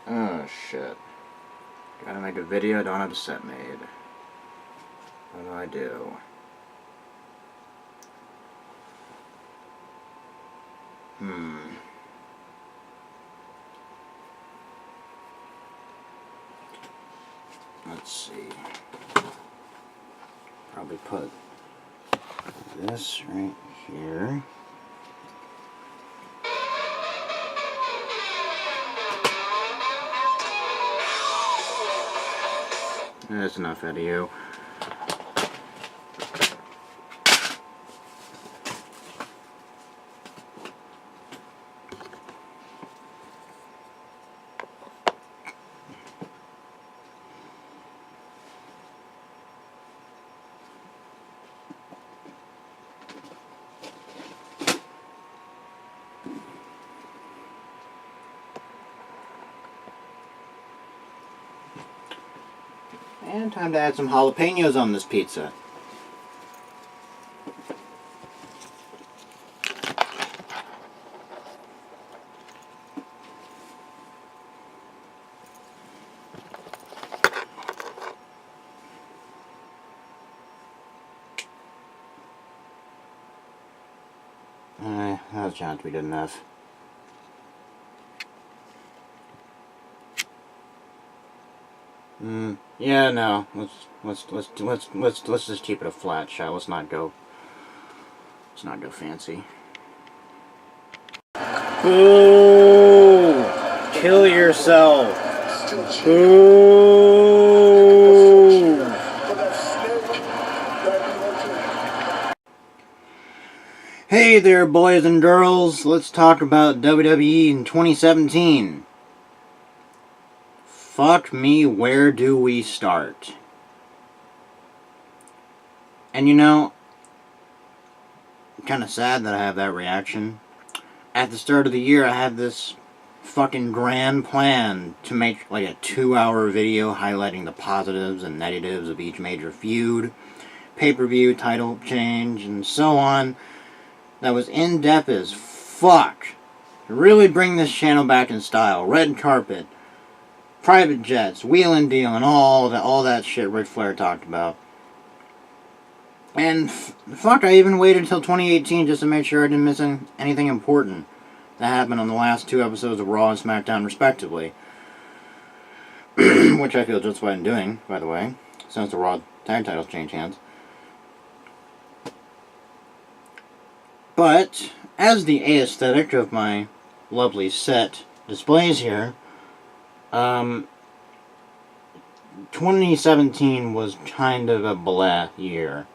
Oh shit. Gotta make a video, don't have a set made. What do I do? Let's see. Probably put this right here. That's enough out of you. And time to add some jalapenos on this pizza. That was bound to be good enough. Yeah, no. Let's just keep it a flat shot. Let's not go fancy. Ooh! Kill yourself. Ooh! Hey there, boys and girls. Let's talk about WWE in 2017. Fuck me, where do we start? And you know, kind of sad that I have that reaction. At the start of the year, I had this fucking grand plan to make like a 2-hour video highlighting the positives and negatives of each major feud, pay-per-view, title change, and so on. That was in-depth as fuck. To really bring this channel back in style. Red carpet, private jets, wheel and deal, and all that shit Ric Flair talked about. And fuck, I even waited until 2018 just to make sure I didn't miss anything important that happened on the last 2 episodes of Raw and SmackDown, respectively. Which I feel justified in doing, by the way, since the Raw tag titles changed hands. But, as the aesthetic of my lovely set displays here, 2017 was kind of a blah year.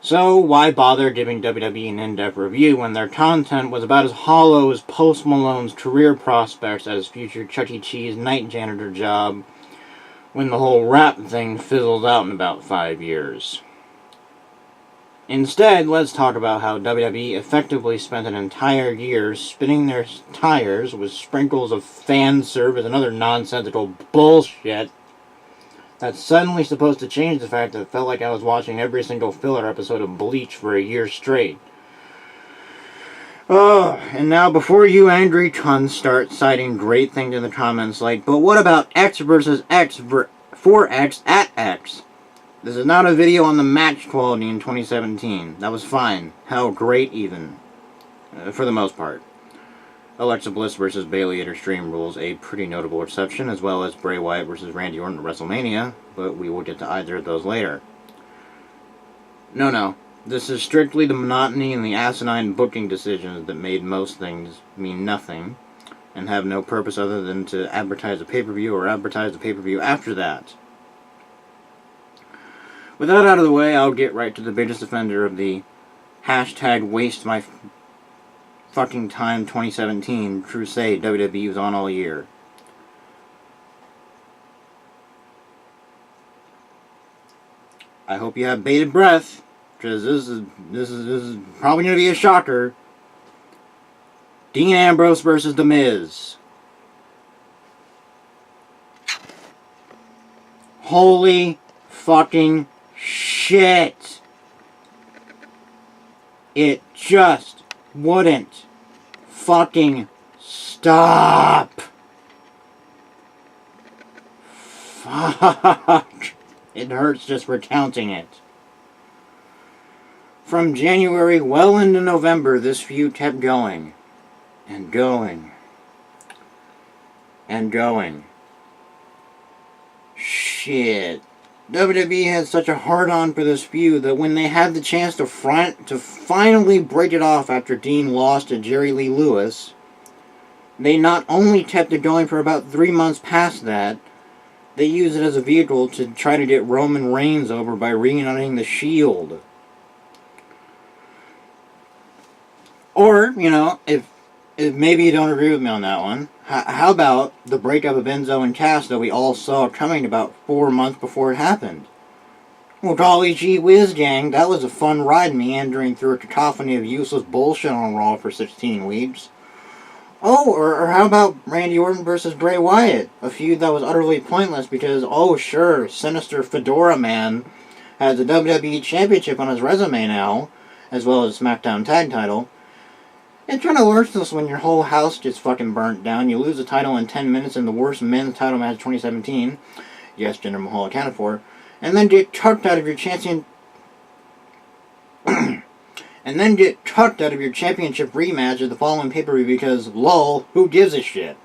So, why bother giving WWE an in-depth review when their content was about as hollow as Post Malone's career prospects at his future Chuck E. Cheese night janitor job when the whole rap thing fizzled out in about 5 years? Instead, let's talk about how WWE effectively spent an entire year spinning their tires with sprinkles of fan service and other nonsensical bullshit that's suddenly supposed to change the fact that it felt like I was watching every single filler episode of Bleach for a year straight. Oh, and now before you angry cunts start citing great things in the comments like, but what about X versus X for X at X? This is not a video on the match quality in 2017. That was fine. Hell, great even. For the most part. Alexa Bliss versus Bayley at Extreme Rules, a pretty notable exception, as well as Bray Wyatt versus Randy Orton at WrestleMania, but we will get to either of those later. No. This is strictly the monotony and the asinine booking decisions that made most things mean nothing, and have no purpose other than to advertise a pay-per-view or advertise the pay-per-view after that. With that out of the way, I'll get right to the biggest offender of the hashtag waste my fucking time 2017 crusade WWE was on all year. I hope you have bated breath, because this is probably going to be a shocker. Dean Ambrose versus The Miz. Holy fucking shit. It just wouldn't fucking stop. Stop! Fuck! It hurts just recounting it. From January well into November, this feud kept going. And going. And going. Shit. WWE had such a hard-on for this feud that when they had the chance to finally break it off after Dean lost to Jerry Lee Lewis, they not only kept it going for about 3 months past that, they used it as a vehicle to try to get Roman Reigns over by reuniting the Shield. Or, you know, if maybe you don't agree with me on that one, how about the breakup of Enzo and Cass that we all saw coming about 4 months before it happened? Well, golly gee whiz, gang, that was a fun ride meandering through a cacophony of useless bullshit on Raw for 16 weeks. Oh, or how about Randy Orton versus Bray Wyatt? A feud that was utterly pointless because, oh sure, Sinister Fedora Man has the WWE Championship on his resume now, as well as SmackDown Tag Title. It's kind of worthless when your whole house gets fucking burnt down. You lose the title in 10 minutes in the worst men's title match of 2017. Yes, Jinder Mahal accounted for. And then get tucked out of your championship rematch at the following pay-per-view because, lol, who gives a shit?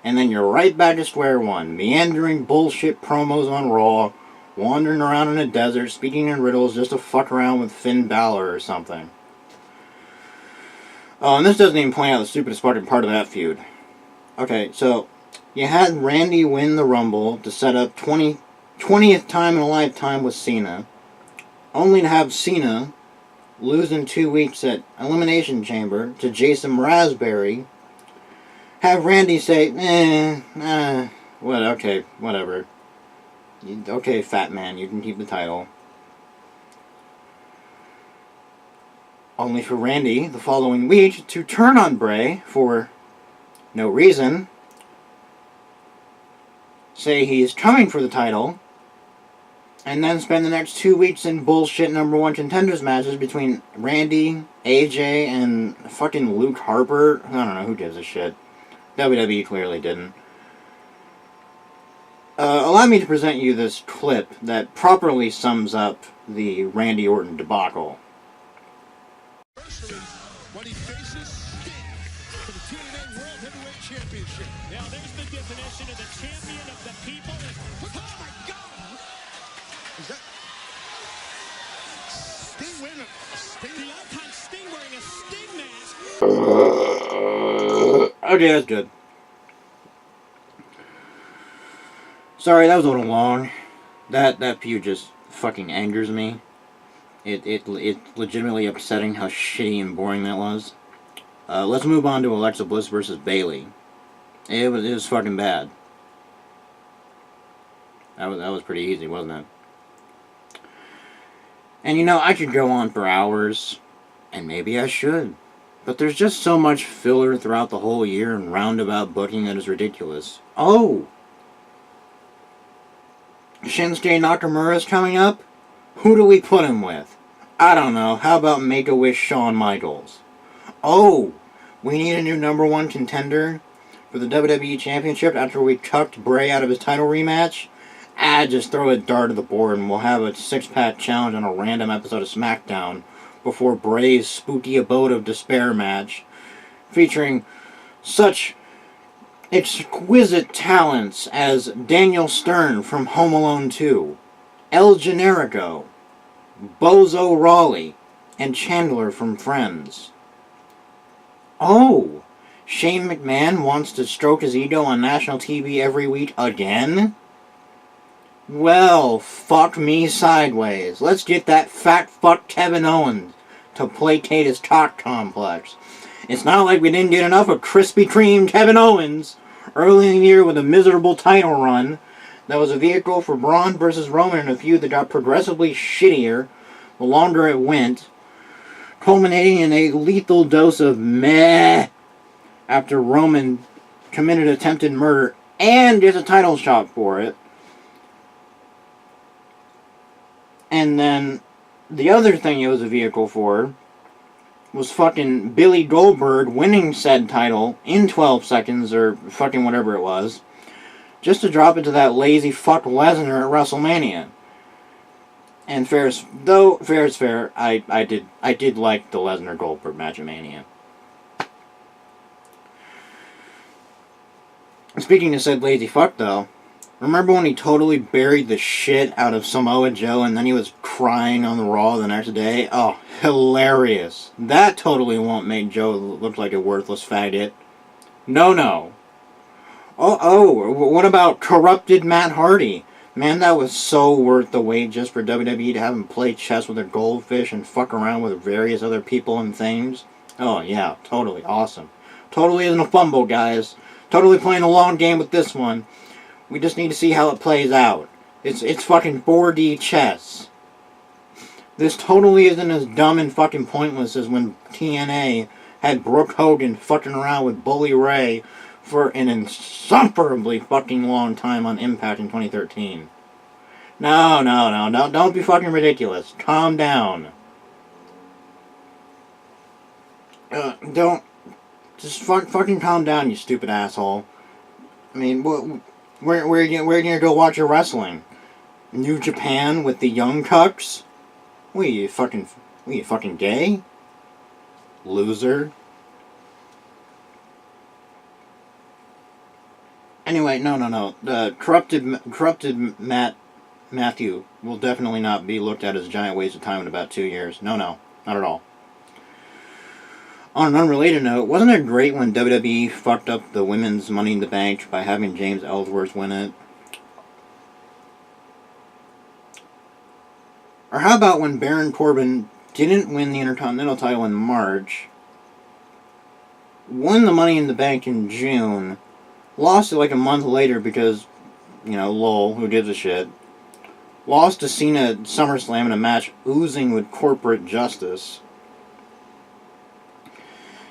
And then you're right back to square one, meandering bullshit promos on Raw, wandering around in a desert, speaking in riddles just to fuck around with Finn Balor or something. Oh, and this doesn't even point out the stupidest fucking part of that feud. Okay, so, you had Randy win the Rumble to set up 20th time in a lifetime with Cena, only to have Cena lose in 2 weeks at Elimination Chamber to Jason Raspberry, have Randy say, okay, whatever. Okay, fat man, you can keep the title. Only for Randy, the following week, to turn on Bray for no reason, say he's coming for the title, and then spend the next 2 weeks in bullshit number one contenders matches between Randy, AJ, and fucking Luke Harper. I don't know, who gives a shit. WWE clearly didn't. Allow me to present you this clip that properly sums up the Randy Orton debacle. When he faces Sting for the TNA World Heavyweight Championship. Now there's the definition of the champion of the people. Oh my God! Is that Sting wearing a Sting? The icon Sting wearing a Sting mask. Okay, that's good. Sorry, that was a little long. That feud just fucking angers me. It's legitimately upsetting how shitty and boring that was. Let's move on to Alexa Bliss versus Bayley. It was fucking bad. That was pretty easy, wasn't it? And you know, I could go on for hours, and maybe I should. But there's just so much filler throughout the whole year and roundabout booking that is ridiculous. Oh! Shinsuke Nakamura's coming up? Who do we put him with? I don't know. How about Make-A-Wish Shawn Michaels? Oh! We need a new number one contender for the WWE Championship after we tucked Bray out of his title rematch? Just throw a dart at the board and we'll have a six-pack challenge on a random episode of SmackDown before Bray's spooky Abode of Despair match, featuring such exquisite talents as Daniel Stern from Home Alone 2, El Generico, Bozo Rawley, and Chandler from Friends. Oh, Shane McMahon wants to stroke his ego on national TV every week again? Well, fuck me sideways. Let's get that fat fuck Kevin Owens to placate his cock complex. It's not like we didn't get enough of Krispy Kreme Kevin Owens early in the year with a miserable title run that was a vehicle for Braun versus Roman in a feud that got progressively shittier the longer it went, culminating in a lethal dose of meh after Roman committed attempted murder and gets a title shot for it. And then the other thing it was a vehicle for was fucking Billy Goldberg winning said title in 12 seconds or fucking whatever it was, just to drop it to that lazy fuck Lesnar at WrestleMania. And fair is fair, I did like the Lesnar Goldberg match at Mania. Speaking of said lazy fuck though, remember when he totally buried the shit out of Samoa Joe and then he was crying on the Raw the next day? Oh, hilarious. That totally won't make Joe look like a worthless faggot. No. What about corrupted Matt Hardy? Man, that was so worth the wait just for WWE to have him play chess with a goldfish and fuck around with various other people and things. Oh yeah, totally awesome. Totally isn't a fumble, guys. Totally playing a long game with this one. We just need to see how it plays out. It's fucking 4D chess. This totally isn't as dumb and fucking pointless as when TNA had Brooke Hogan fucking around with Bully Ray for an insufferably fucking long time on Impact in 2013. No, don't be fucking ridiculous. Calm down. Just fucking calm down, you stupid asshole. I mean, where are you gonna go watch your wrestling? New Japan with the Young Cucks? What are you fucking gay? Loser. Anyway, no. The corrupted Matthew will definitely not be looked at as a giant waste of time in about 2 years. No, not at all. On an unrelated note, wasn't it great when WWE fucked up the women's Money in the Bank by having James Ellsworth win it? Or how about when Baron Corbin didn't win the Intercontinental title in March, won the Money in the Bank in June, lost it like a month later because, lol, who gives a shit, lost to Cena at SummerSlam in a match oozing with corporate justice,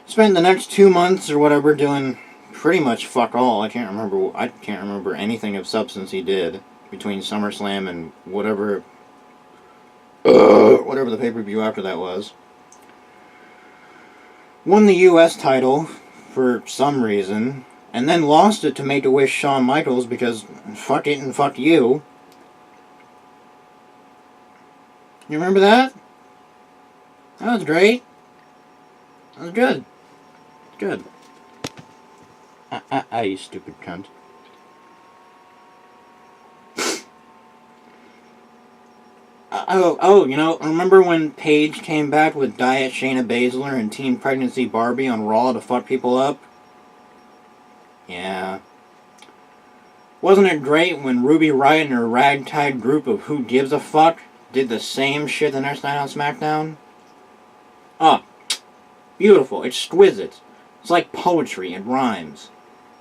spent the next 2 months or whatever doing pretty much fuck all. I can't remember anything of substance he did between SummerSlam and whatever the pay-per-view after that was. Won the U.S. title for some reason, and then lost it to Make-A-Wish Shawn Michaels because fuck it and fuck you. You remember that? That was great. That was good. Good. You stupid cunt. Remember when Paige came back with Diet Shayna Baszler and Teen Pregnancy Barbie on Raw to fuck people up? Yeah. Wasn't it great when Ruby Riott and her ragtag group of Who Gives a Fuck did the same shit the next night on SmackDown? Oh, beautiful, exquisite. It's like poetry, it rhymes.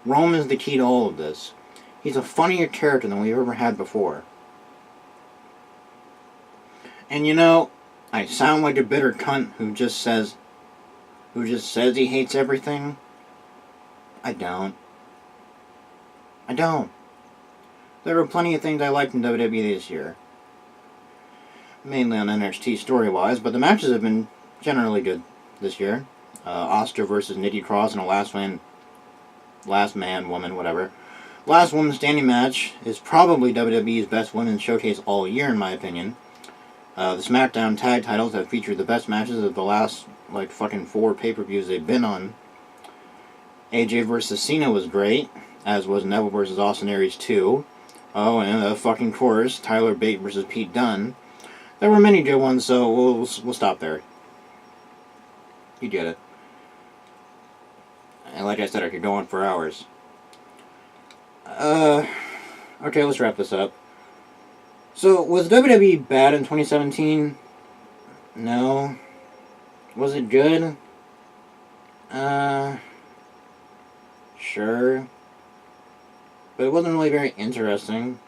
Roman's the key to all of this. He's a funnier character than we've ever had before. And I sound like a bitter cunt who just says he hates everything. I don't. There were plenty of things I liked in WWE this year. Mainly on NXT story-wise, but the matches have been generally good this year. Asuka versus Nikki Cross in a last woman standing match is probably WWE's best women's showcase all year, in my opinion. The SmackDown tag titles have featured the best matches of the last, 4 pay-per-views they've been on. AJ versus Cena was great, as was Neville versus Austin Aries 2. Oh, and of course, Tyler Bate versus Pete Dunne. There were many good ones, so we'll stop there. You get it. And like I said, I could go on for hours. Okay, let's wrap this up. So, was WWE bad in 2017? No. Was it good? Sure. But it wasn't really very interesting.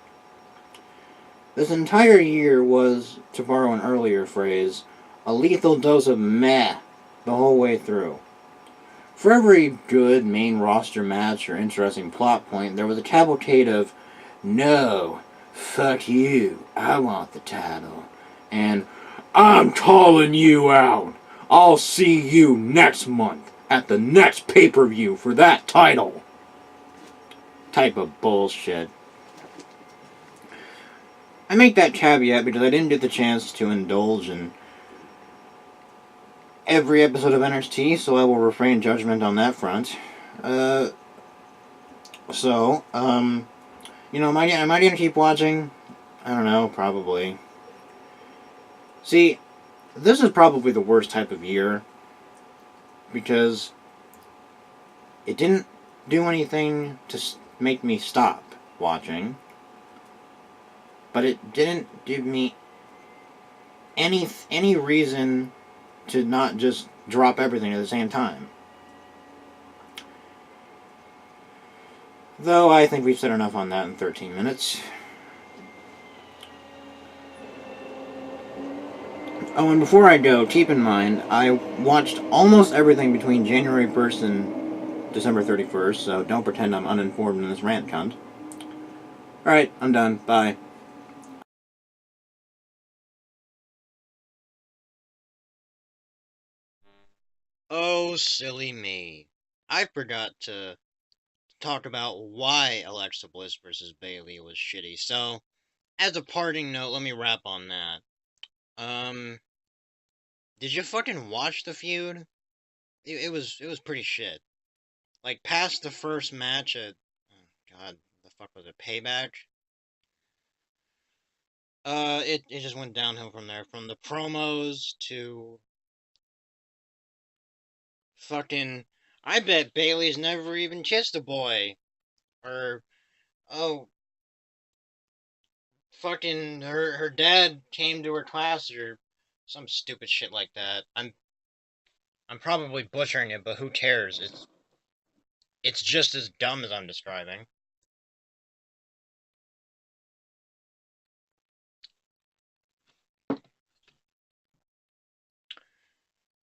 This entire year was, to borrow an earlier phrase, a lethal dose of meh the whole way through. For every good main roster match or interesting plot point, there was a cavalcade of, no, fuck you, I want the title, and I'm calling you out, I'll see you next month at the next pay-per-view for that title. Type of bullshit. I make that caveat because I didn't get the chance to indulge in every episode of NXT, so I will refrain judgment on that front. Am I gonna keep watching? I don't know, probably. See, this is probably the worst type of year because it didn't do anything to make me stop watching, but it didn't give me any reason to not just drop everything at the same time. Though I think we've said enough on that in 13 minutes. Oh, and before I go, keep in mind, I watched almost everything between January 1st and December 31st, so don't pretend I'm uninformed in this rant cunt. Alright, I'm done. Bye. Oh, silly me. I forgot to talk about why Alexa Bliss versus Bayley was shitty, so as a parting note, let me wrap on that. Did you fucking watch the feud? It was pretty shit. Like, past the first match at, oh god, the fuck was it, Payback? It just went downhill from there. From the promos to fucking, I bet Bayley's never even kissed a boy. Or, oh, fucking, her dad came to her class or some stupid shit like that. I'm probably butchering it, but who cares? It's just as dumb as I'm describing.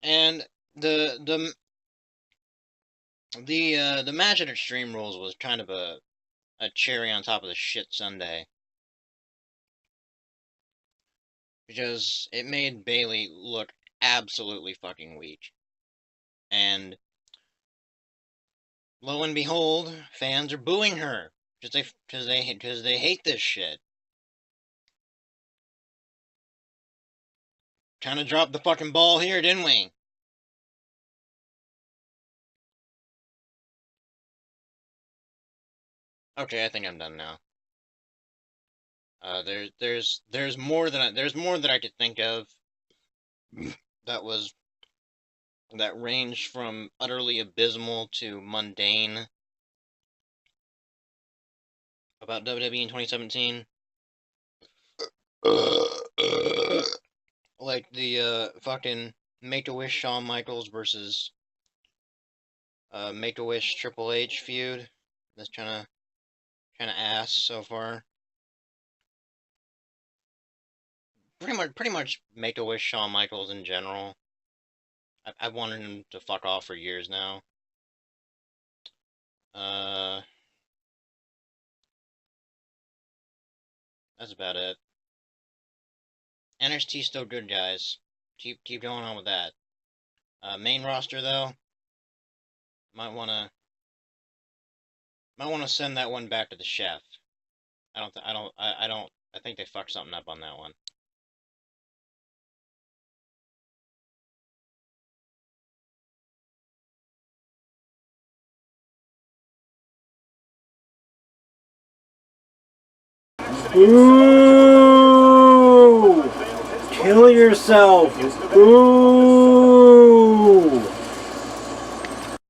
And the match at Extreme Rules was kind of a cherry on top of the shit sundae. Because it made Bayley look absolutely fucking weak. And lo and behold, fans are booing her because they hate this shit. Kind of dropped the fucking ball here, didn't we? Okay, I think I'm done now. There's more than I could think of that ranged from utterly abysmal to mundane about WWE in 2017. Like the fucking Make-A-Wish Shawn Michaels versus Make-A-Wish Triple H feud. That's kind of ass so far. Pretty much Make-A-Wish Shawn Michaels in general. I've wanted him to fuck off for years now. That's about it. NXT's still good, guys. Keep going on with that. Main roster though, might wanna send that one back to the chef. I think they fucked something up on that one. Ooh! Kill yourself! Ooh!